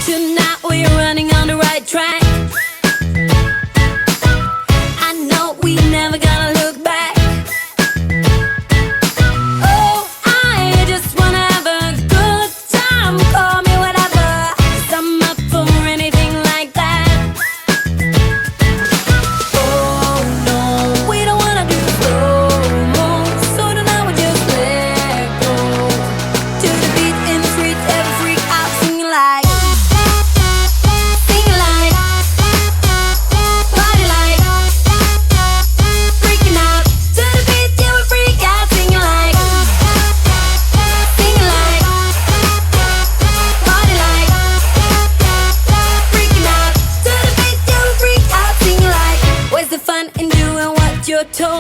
Tonight we're running on the right track. I know we never gonna look back. Oh, I just wanna have a good time. Call me whatever, 'cause I'm up for anything like that. Oh no, we don't wanna do slow-mo, so tonight we just let go. To the beat in the street, every freak out singing like, singing like, party like, freaking out. To the beat, yeah we freak out singing like, party like, freaking out. To the beat, yeah we freak out singing like. Where's the fun in doing what you're told?